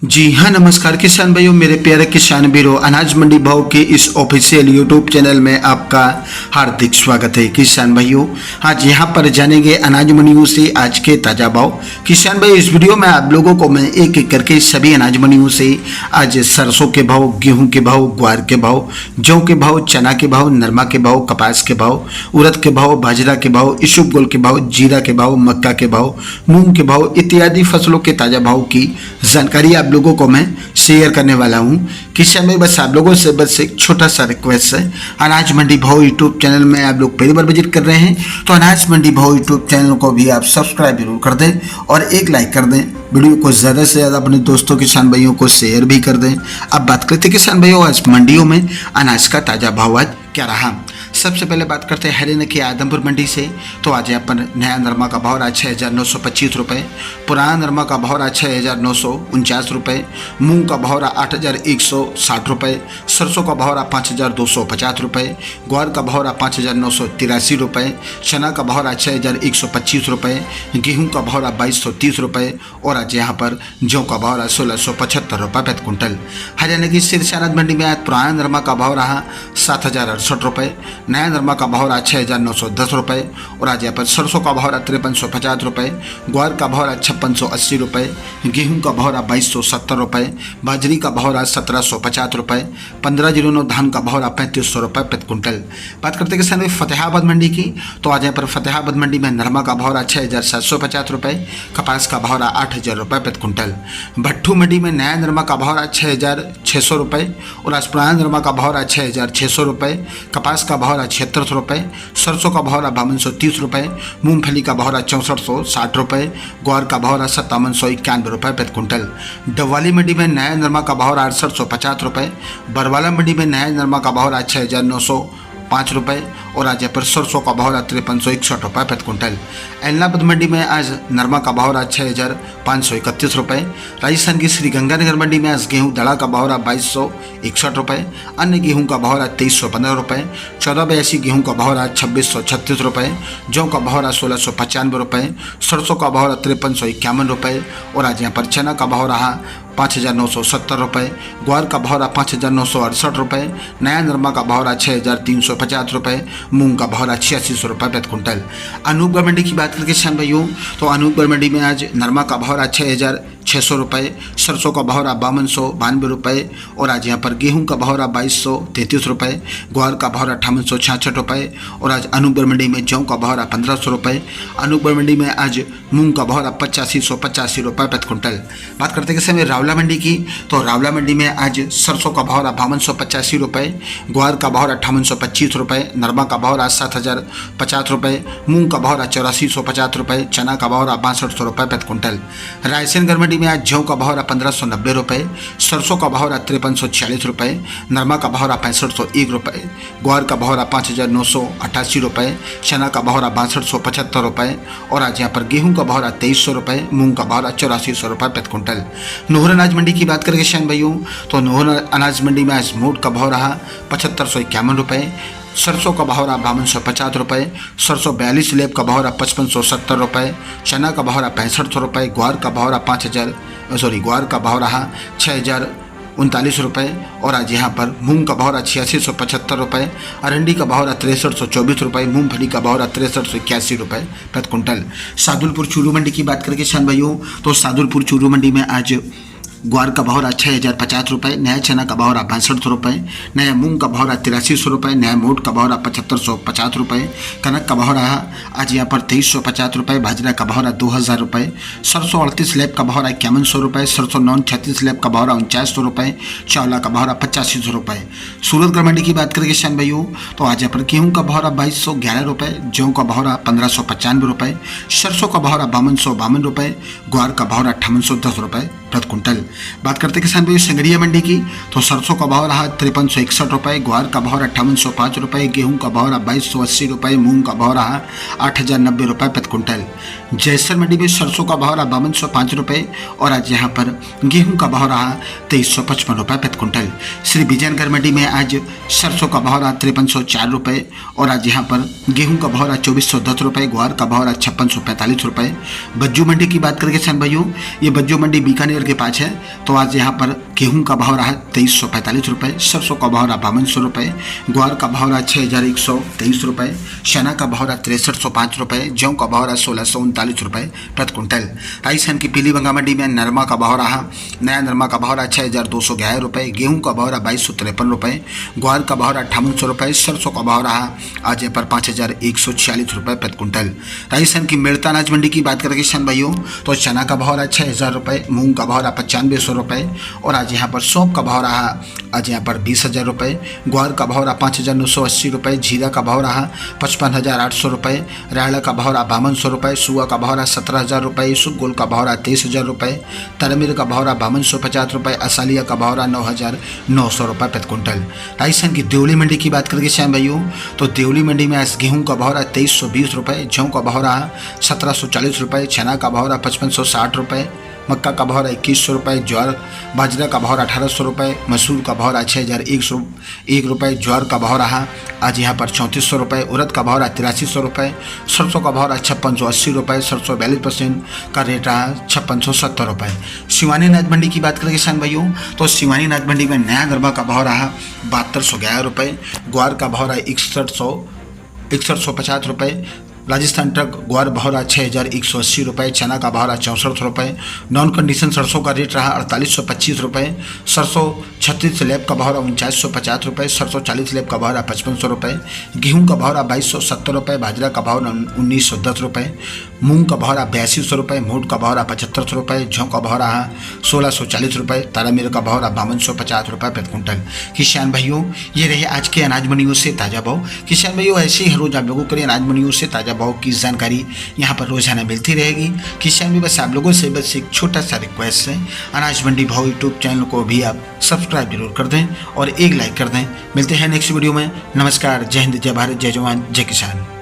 जी हाँ, नमस्कार किसान भाइयों, मेरे प्यारे किसान वीरों, अनाज मंडी भाव के इस ऑफिशियल यूट्यूब चैनल में आपका हार्दिक स्वागत है। किसान भाइयों, आज यहाँ पर जानेंगे अनाज मंडियों से आज के ताज़ा भाव। किसान भाई, इस वीडियो में आप लोगों को मैं एक एक करके सभी अनाज मंडियों से आज सरसों के भाव, गेहूँ के भाव, ग्वार के भाव, जौ के भाव, चना के भाव, नरमा के भाव, कपास के भाव, उड़द के भाव, बाजरा के भाव, इसबगोल के भाव, जीरा के भाव, मक्का के भाव, मूंग के भाव इत्यादि फसलों के ताज़ा भाव की जानकारी आप लोगों को मैं शेयर करने वाला हूं। किसान भाई, बस आप लोगों से बस एक छोटा सा रिक्वेस्ट है, अनाज मंडी भाव यूट्यूब चैनल में आप लोग पहली बार विजिट कर रहे हैं तो अनाज मंडी भाव यूट्यूब चैनल को भी आप सब्सक्राइब जरूर कर दें और एक लाइक कर दें। वीडियो को ज़्यादा से ज़्यादा अपने दोस्तों किसान भाइयों को शेयर भी कर दें। अब बात करते हैं किसान भाइयों, आज मंडियों में अनाज का ताज़ा भाव आज क्या रहा। सबसे पहले बात करते हैं हरियाणा की आदमपुर मंडी से। तो आज यहाँ पर नया नरमा का भाव रहा 6,925 रुपये, पुराना नरमा का भाव रहा 6,949 रुपये, मूंग का भाव रहा 8,160 रुपये, सरसों का भाव रहा 5,250 रुपये, ग्वार का भाव रहा 5,983 रुपये, चना का भाव रहा 6,125 रुपये, गेहूँ का भाव रहा 2,230 रुपये और आज यहाँ पर जौ का भाव रहा 1,675 रुपये प्रति कुंटल। हरियाणा की शीर्ष अनाज मंडी में आज पुराना नरमा का भाव रहा 7,068 रुपये, नया नरमा का भाव रहा 6,910 रुपये और आज यहाँ पर सरसों का भाव रहा 5,350 रुपये, ग्वार का भाव रहा 5,680 रुपये, गेहूँ का भाव रहा 2,270 रुपये, बाजरी का भाव रहा 1,750 रुपये, 1509 धान का भाव रहा 3,500 रुपये प्रति कुंटल। बात करते किसान भाई फतेहाबाद मंडी की। तो आज यहाँ पर फतेहाबाद मंडी में नरमा का भाव रहा 6,750 रुपये, कपास का भाव रहा 8,000 रुपये प्रति कुंटल। भट्टू मंडी में नया नरमा का भाव रहा 6,600 रुपये और आज पुराना नरमा का भाव रहा 6,600 रुपये, कपास का भाव रहा 76 रुपये, सरसों का भाव रहा 5230 रुपये, मूंगफली का भाव रहा 6460 रुपये, ग्वार का भाव रहा 5791 रुपये प्रति कुंटल। डवाली मंडी में नया नरमा का भाव रहा 6850 रुपये, बरवाला मंडी में नया नरमा का भाव रहा 6,905 रुपये और आज यहाँ पर सरसों का भाव रहा 5361 रुपये प्रति कुंटल। एलनाबाद मंडी में आज नरमा का भाव रहा 6,531 रुपये। राजस्थान की श्री गंगानगर मंडी में आज गेहूं दड़ा का भाव रहा 2,261 रुपये, अन्य गेहूं का भाव रहा 2,315 रुपये, 1482 गेहूं का भाव रहा 2,636 रुपये, जौ का भाव रहा 1,695 रुपये, सरसों का भाव रहा 5,351 रुपये और आज यहाँ पर चना का भाव रहा 5,970 रुपये, ग्वार का भाव रहा 5,968 रुपये, नया नरमा का भाव रहा 6,350 रुपये, मूंग का भाव रहा 86 रुपये प्रति कुंटल। अनूपगढ़ मंडी की बात करके किसान भाइयों, तो अनूपगढ़ मंडी में आज नरमा का भाव रहा 6,600 रुपये, सरसों का भाव रहा 5,292 रुपये और आज यहाँ पर गेहूं का भाव रहा 2,233 रुपये, ग्वार का भाव रहा 5,866 रुपये और आज अनूपगढ़ मंडी में जौ का भाव रहा 1,500 रुपये। अनूपगढ़ मंडी में आज मूंग का भाव रहा 8,585 रुपये प्रति कुंटल। बात करते हैं रावला मंडी की। तो रावला मंडी में आज सरसों का भाव रहा 5,285 रुपये, ग्वार का भाव रहा 5,825 रुपये, नरमा का भाव रहा 7,050 रुपये, मूंग का भाव रहा 8,450 रुपये, चना का भाव रहा 6,200 रुपये प्रति कुंटल। रायसेनगढ़ मंडी में आज जौ का भाव रहा 1,590 रुपये, सरसों का भाव रहा 5,346 रुपये, नरमा का भाव रहा 6,501 रुपये, ग्वार का भाव रहा 5,988 रुपये, चना का भाव रहा 6,275 रुपये और आज यहाँ पर गेहूँ का भाव रहा 2,300 रुपये, मूंग का भाव रहा 8,400 रुपये प्रति कुंटल। नोहर अनाज मंडी की बात करें किसान भाइयों, तो नोहर अनाज मंडी में आज मोट का भाव रहा 7,551 रुपये, सरसों का भाव रहा 5,250 रुपये, सरसों 42 लेब का भाव रहा 5,570 रुपये, चना का भाव रहा 6500 रुपये, ग्वार का भाव रहा ग्वार का भाव रहा 6,039 रुपये और आज यहाँ पर मूंग का भाव रहा 8,675 रुपये, अरंडी का भाव रहा 6,324 रुपये, मूंगफली का भाव रहा 6,381 रुपये प्रति कुंटल। सादुलपुर चूरू मंडी की बात करें किसान भाइयों, तो सादुलपुर चूरू मंडी में आज ग्वार का भाव रहा 6,050 रुपये, नया चना का भाव रहा 62 रुपये, नया मूंग का भाव रहा 8300 रुपये, नया मोट का भाव रहा 7,550 रुपये, कनक का भाव रहा आज यहाँ पर 2,350 रुपये, बाजरा का भाव रहा 2,000 रुपये, सरसों 38 लेब का भाव रहा 5,100 रुपये, सरसों 36 लेब का भाव रहा 4900 रुपये, चावला का भाव रहा 8500 रुपये। सूरतगढ़ मंडी की बात करें किसान भाइयों, तो आज यहाँ पर गेहूँ का भाव रहा 2,211 रुपये, जौ का भाव रहा 1,595 रुपये, सरसों का भाव रहा 5,252 रुपये, ग्वार का भाव रहा 5,810 रुपये प्रति कुंटल। बात करते किसान भाई संगरिया मंडी की। तो सरसों का भाव रहा 5,361 रुपये, ग्वार का भाव रहा 5,805 रुपये, गेहूं का भाव रहा 2,280 रुपये, मूंग का भाव रहा 8,090 रुपये प्रति कुंटल। जैसर मंडी में सरसों का भाव रहा 5205 रुपये और आज यहाँ पर गेहूं का भाव रहा 2355 रुपये प्रति क्विंटल। श्री विजयनगर मंडी में आज सरसों का भाव रहा 5304 रुपये और आज यहाँ पर गेहूं का भाव रहा 2410 रुपये, ग्वार का भाव रहा 5645 रुपये। बज्जू मंडी की बात करेंगे किसान भाइयों, ये बज्जू मंडी बीकानेर के पास है, तो आज यहाँ पर गेहूं का भाव रहा 2345 रुपये, सरसों का भाव रहा 5200 रुपये, ग्वार का भाव रहा 6123 रुपये, चना का भाव रहा 6305 रुपये, जौ का भाव रहा 1639 रुपये प्रति क्विंटल। राजस्थान की पीली बंगा मंडी में नरमा का भाव रहा, नया नरमा का भाव रहा 6211 रुपये, गेहूं का भाव रहा 2253 रुपये, ग्वार का भाव रहा 5800 रुपये, सरसों का भाव रहा आज यहाँ पर 5146 रुपये प्रति क्विंटल। राजस्थान की मेड़ता अनाज मंडी की बात करें किसान भाइयों, तो चना का भाव रहा 6000 रुपये, मूंग का भाव रहा 9500 रुपये और आज यहाँ पर सौंफ का भाव रहा आज यहाँ पर 20,000 रुपये, ग्वार का भाव रहा 5980 रुपये, जीरा का भाव रहा 55,800 रुपये, रायला का भाव रहा 5200 रुपये, सुआ का भाव रहा 17,000 रुपये, इसबगोल का भाव रहा 23,000 रुपये, तरमीर का भाव रहा 5250 रुपये, असालिया का भाव रहा 9,900 रुपये प्रति क्विंटल। राजस्थान की देवली मंडी की बात करेंगे श्याम भाइयों, तो देवली मंडी में आज गेहूं का भाव रहा 2320 रुपये, जौ का भाव रहा 1740 रुपये, चना का भाव रहा 5560 रुपये, मक्का का भाव रहा 2100 रुपये, ज्वार बाजरा का भाव रहा 1800 रुपये, मसूर का भाव रहा 6101 रुपये, ज्वार का भाव रहा आज यहाँ पर 3400 रुपये, उड़द का भाव रहा 8300 रुपये, सरसों का भाव रहा 5680 रुपये, सरसों 42% का रेट रहा 5670 रुपये। सिवानी अनाज मंडी की बात करें किसान भाइयों, तो सिवानी अनाज मंडी में नया गरबा का भाव रहा 7211 रुपये, ग्वार का भाव रहा 6150 रुपये, राजस्थान ट्रक ग्वार भाव रहा 6180 रुपये, चना का भाव रहा 64 रुपये, नॉन कंडीशन सरसों का रेट रहा 4825 रुपये, सरसों 36 स्लैब का भाव रहा 4950 रुपये, सरसों 40 स्लैब का भाव रहा 5500 रुपये, गेहूं का भाव रहा 2270 रुपये, बाजरा का भाव रहा 1910 रुपये, मूंग का भाव रहा 8200 रुपये, मोट का भाव रहा 7500 रुपये, जौ का भाव रहा 1640 रुपये, तारामीर का भाव रहा 5250 रुपये प्रति क्विंटल। किसान भाइयों, ये रहे आज के अनाज मंडियों से ताज़ा भाव। किसान भाइयों, ऐसे ही हर रोज आप लोगों के लिए अनाज मंडियों से ताज़ा भाव की जानकारी यहाँ पर रोजाना मिलती रहेगी। किसान भी बस आप लोगों से बस एक छोटा सा रिक्वेस्ट है, अनाज मंडी भाव यूट्यूब चैनल को भी आप सब्सक्राइब जरूर कर दें और एक लाइक कर दें। मिलते हैं नेक्स्ट वीडियो में। नमस्कार, जय हिंद, जय भारत, जय जवान, जय किसान।